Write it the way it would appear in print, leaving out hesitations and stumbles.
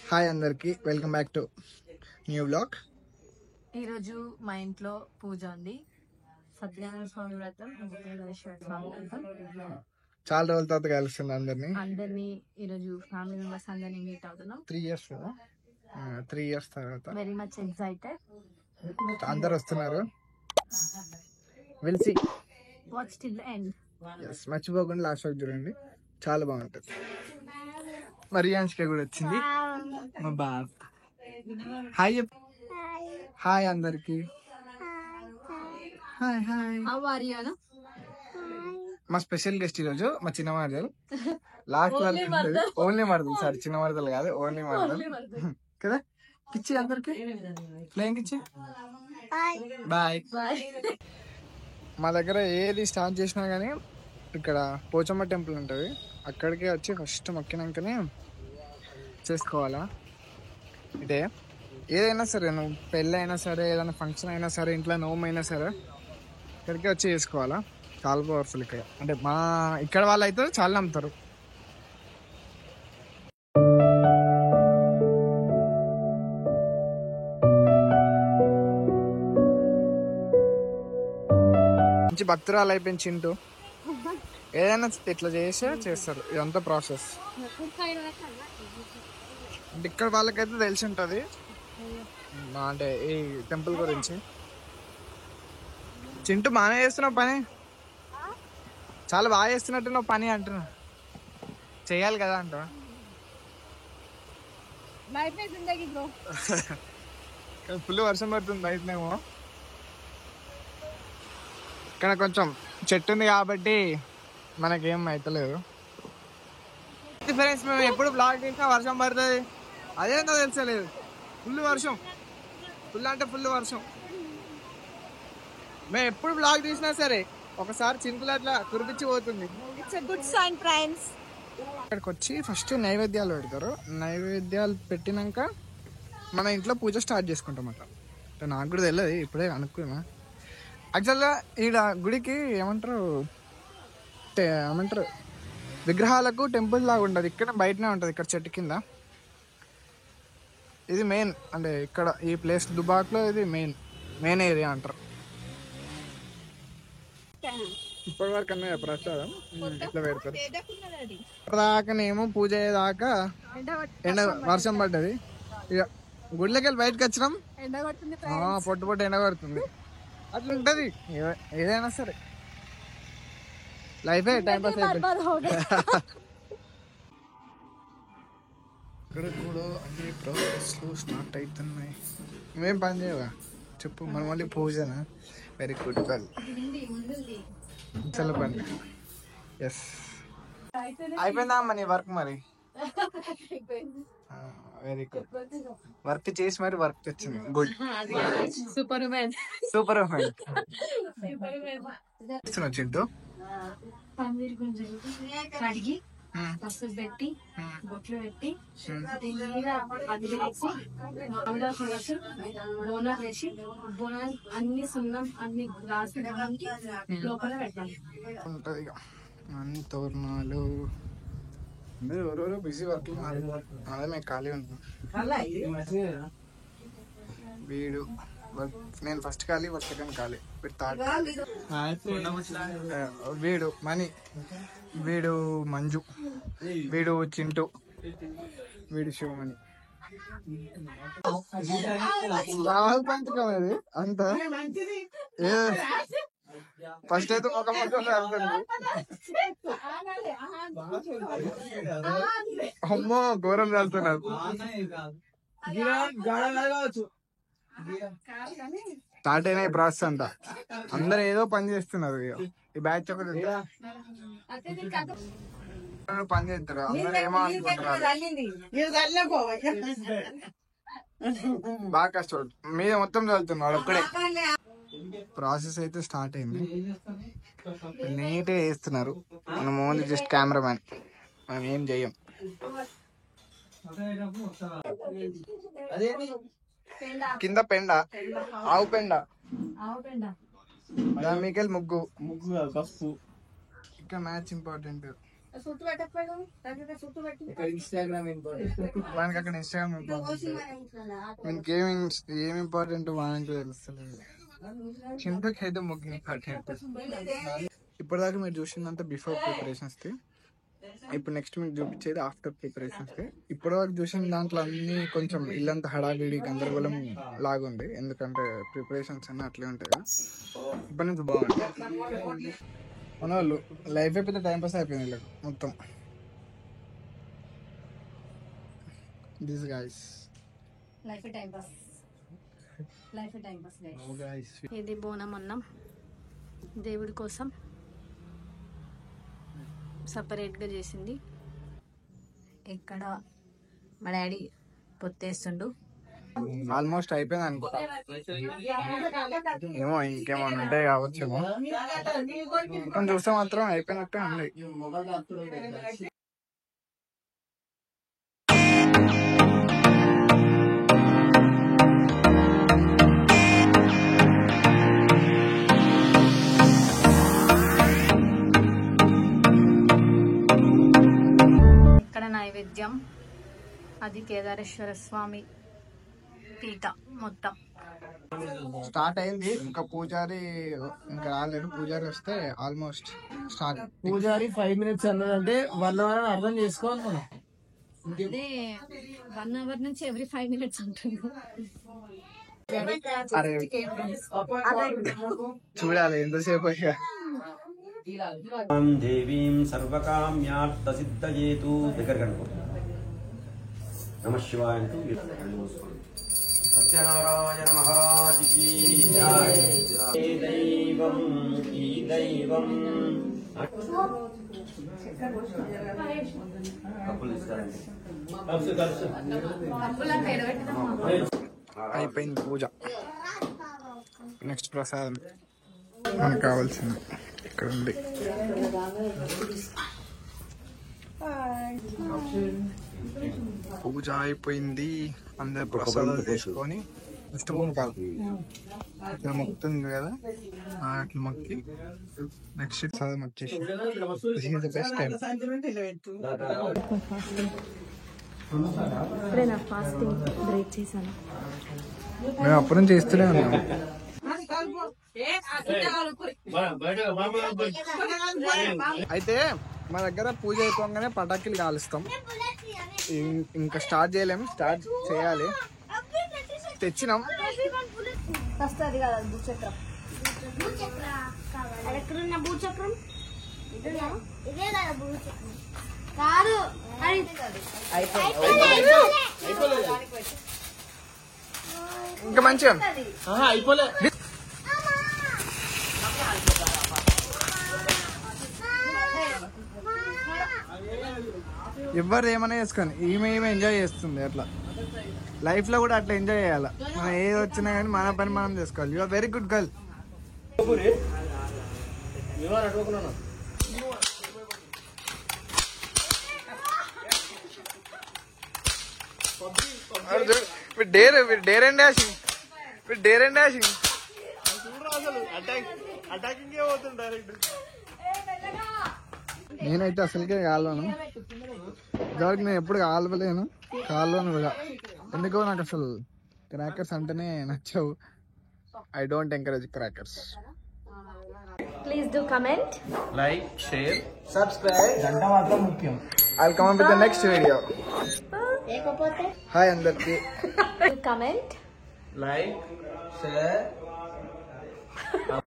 Hi అందరికి, welcome back to new blog. ఈరోజు మా ఇంట్లో పూజ ఉంది. సత్యనారాయణ స్వామి వ్రతం, స్వామి వ్రతం. చాలా రోజుల తర్వాత కలుస్తుంది అందరినీ ఈరోజు ఫ్యామిలీ మెంబర్స్ అందరినీ మీట్ అవుతున్నాం. 3 ఇయర్స్ తర్వాత వెరీ మచ్ ఎక్సైటెడ్. అందరు వస్తున్నారు. Will see. Watch till the end. మర్చిపోకుండా లాస్ట్ వరకు చూడండి, చాలా బాగుంటుంది. మరి అంశిక కూడా వచ్చింది, మా బాబు. హాయ్ చెప్పు. హాయ్ అందరికి. Hi hi. How are you? మా స్పెషల్ గెస్ట్ ఈరోజు మా చిన్న మరదలు. లాస్ట్ వరకు ఓన్లీ మరదలు, సారీ చిన్న మరదలు కాదు, ఓన్లీ మరదలు కదా. కిచ్చి అందరికి ఫ్లయింగ్ కిచ్చి బాయ్. మా దగ్గర ఏది స్టార్ట్ చేసినా కానీ ఇక్కడ పోచమ్మ టెంపుల్ ఉంటుంది, అక్కడికి వచ్చి ఫస్ట్ మొక్కినాకనే చేసుకోవాలా. అంటే ఏదైనా సరే, నువ్వు పెళ్ళి అయినా సరే, ఏదైనా ఫంక్షన్ అయినా సరే, ఇంట్లో నోము అయినా సరే ఇక్కడికి వచ్చి చేసుకోవాలా. చాలా పవర్ఫుల్ ఇక్కడ. అంటే మా ఇక్కడ వాళ్ళు అయితే చాలా నమ్ముతారు. మంచి భక్తురాలు అయిపోయింది చింటూ. ఏదైనా ఇట్లా చేస్తారు, ఇదంతా ప్రాసెస్. అంటే ఇక్కడ వాళ్ళకైతే తెలిసి ఉంటుంది అంటే ఈ టెంపుల్ గురించి. చింటూ బాగానే చేస్తున్నావు పని, చాలా బాగా చేస్తున్నట్టు నువ్వు పని అంటున్నా. చెయ్యాలి కదా అంట. ఫుల్ వర్షం పడుతుంది బయటనేమో. ఇక్కడ కొంచెం చెట్టు ఉంది కాబట్టి మనకేం అవుతలేదు. ఫ్రెండ్స్, మేము ఎప్పుడు బ్లాగ్ చేసినా వర్షం పడుతుంది, అదేందో తెలుసలేదు. ఫుల్ వర్షం, ఫుల్ అంటే ఫుల్ వర్షం. మేము ఎప్పుడు బ్లాగ్ తీసినా సరే ఒకసారి చింతలు అట్లా కురిపించి పోతుంది. ఇక్కడికి వచ్చి ఫస్ట్ నైవేద్యాలు పెడతారు. నైవేద్యాలు పెట్టినాక మన ఇంట్లో పూజ స్టార్ట్ చేసుకుంటాం అట్లా. నాకు కూడా తెలియదు, ఇప్పుడే అనుకున్నా. యాక్చువల్గా ఈడ గుడికి ఏమంటారు విగ్రహాలకు టెంపుల్ లాగా ఉంటుంది. ఇక్కడ బయటనే ఉంటుంది, ఇక్కడ చెట్టు కింద. ఇది మెయిన్, అంటే ఇక్కడ ఈ ప్లేస్ దుబాక్లో ఇది మెయిన్ ఏరియా అంటారు. ఇప్పటి వరకు అన్న ప్రసాదం ఇట్లా పెడతారు. దాకానేమో పూజ అయ్యేదాకా వర్షం పడ్డది. ఇక గుడిలోకి వెళ్ళి బయటకు వచ్చినాం, పొట్టు ఎండ కొడుతుంది. అట్లా ఉంటుంది ఏదైనా సరే, లైఫే టైం పాస్ అయిపోయింది. ఇక్కడ కూడా అన్ని ప్రాసెస్లు స్టార్ట్ అవుతున్నాయి. నువ్వేం పని చేయవా చెప్పు, మనం మళ్ళీ పూజనా? Very good girl. చాలా పని. ఎస్, అయిపోయిందా అమ్మ నీ వర్క్? మరి వెరీ గుడ్. వర్క్ చేసి మరి వర్క్ వచ్చింది. Good, super women. చింటూ పన్నీర్ గుంజలు కడిగి పసుపు పెట్టి బొట్లు పెట్టి అది వేసి మామిడాకు వేసి బోనాలు వేసి బోనాలు అన్ని సున్నం అన్ని గ్లాసు లోపల పెట్టాలి. ఉంటది అన్ని తోరణాలు. ఎవరెవరో బిజీ వర్క్, అదే మేము ఖాళీ ఉంటాం. వీడు నేను ఫస్ట్ ఖాళీ, సెకండ్ ఖాళీ, వీడు మణి, వీడు మంజు, వీడు చింటూ, వీడు శివమణి. పంచకం అది అంత. ఫస్ట్ అయితే ఒక అమ్మో ఘోరం చేస్తున్నారు. స్టార్ట్ అయిన ఈ ప్రాసెస్ అంతా, అందరు ఏదో పని చేస్తున్నారు. ఈ బ్యాచ్ ఒకటి పని చేస్తారు, అందరు ఏమో అనుకుంటున్నారు. బాగా కష్టపడు మీద మొత్తం చదువుతున్నాడు ఒక్కడే. ప్రాసెస్ అయితే స్టార్ట్ అయింది, నీట్గా చేస్తున్నారు. మనం ఓన్లీ జస్ట్ కెమెరామ్యాన్, మనం ఏం చెయ్యం. కింద పెండ, ఆవు పెండ, దాని మీకెళ్ళి ముగ్గు. ఇక్కడ మ్యాచ్ ఇంపార్టెంట్. ఇన్స్టాగ్రామ్ మనకి అక్కడ ఇన్స్టాగ్రామ్ మనకి ఏం ఇంపార్టెంట్ మనకి తెలుస్తలేదు. చింతకి అయితే ముగ్గు ఇంపార్టెంట్. ఇప్పటిదాకా మీరు చూసిందంతా బిఫోర్ ప్రిపరేషన్స్ కి, ఇప్పుడు నెక్స్ట్ మీకు చూపించేది ఆఫ్టర్ ప్రిపరేషన్స్ కి. ఇప్పటివరకు చూసిన దాంట్లో అన్ని కొంచెం ఇల్లంతా హడావిడి గందరగోళం లాగుంది, ఎందుకంటే ప్రిపరేషన్స్ అన్నీ అట్లే ఉంటాయి కదా. ఇప్పటి నుంచి బాగుంది. మన వాళ్ళు లైఫ్ అయిపోతే టైం పాస్ అయిపోయింది వీళ్ళకి మొత్తం. దిస్ గైస్ ఇది బోనం అన్నం దేవుడి కోసం సపరేట్ గా చేసింది. ఇక్కడ మా డాడీ పొత్తేస్తుండు. ఆల్మోస్ట్ అయిపోయింది అనుకో, ఏమో ఇంకేమన్నా ఉంటాయి కావచ్చేమో, మొత్తం చూస్తే మాత్రం అయిపోయినట్టే ఉంది. ఇక్కడ నైవేద్యం, అది కేదారేశ్వర స్వామి పీట మొత్తం స్టార్ట్ అయింది. ఇంకా పూజారి ఇంకా రాలేడు. పూజారి వస్తే ఆల్మోస్ట్ స్టార్ట్. పూజారి 5 minutes అన్నదంటే 1 hour అని అర్థం చేసుకోవాలి మనం. అదే 1 hour నుంచి ఎవ్రీ 5 minutes అంటున్నాను. అరే చూడాలి ఎంతసేపు. దేవీం సర్వకామ్యార్థ సిద్ధయేతు దగ్గర కనుకో. నమః శివాయ అంటూ సత్యనారాయణ మహారాజ్ కి జై. ఈ దైవం ఈ దైవం కప్పులు ఇస్తారండి. అయిపోయింది పూజ. నెక్స్ట్ ప్రసాదం మనకు కావాల్సింది ఇక్కడ ఉంది. పూజ అయిపోయింది, అందరు ప్రసాదాలు తీసుకొని నెక్స్ట్ కాదు ఇట్లా మొక్కుతుంది కదా, అట్లా మొక్కి నెక్స్ట్ ప్రసాదం వచ్చేసి బెస్ట్ టైం. ఇప్పుడే నా ఫాస్టింగ్ బ్రేక్ చేశాను. మేము అప్పటి నుంచి చేస్తూనే ఉన్నాము. అయితే మా దగ్గర పూజ అయిపోగానే పటాకీలు కాలుస్తాం. ఇంకా స్టార్ట్ చేయలేము, స్టార్ట్ చేయాలి. తెచ్చినాం. వస్తుంది కదా భూచక్రం. ఎక్కడున్న భూచక్రం ఇదే కదా భూచక్రం కాదు. ఇంకా మంచిగా అయిపోలే. ఎవరు ఏమైనా చేసుకొని ఈమె ఎంజాయ్ చేస్తుంది. అట్లా లైఫ్ లో కూడా అట్లా ఎంజాయ్ చేయాలి. మనం ఏది వచ్చినా కానీ మన పని మనం చేసుకోవాలి. You are very good girl. Dare and dashing, dare and dashing. నేనైతే అసలుకే కాలువను, ఇదివరకు నేను ఎప్పుడు కాలవలేను, కాలువను కూడా. ఎందుకో నాకు అసలు క్రాకర్స్ అంటేనే నచ్చవు. I don't encourage crackers. Please do comment, like, share, subscribe. గంట మాత్రం ముఖ్యం. I'll come up with the next video. Hi అందరికి. Comment, like, share.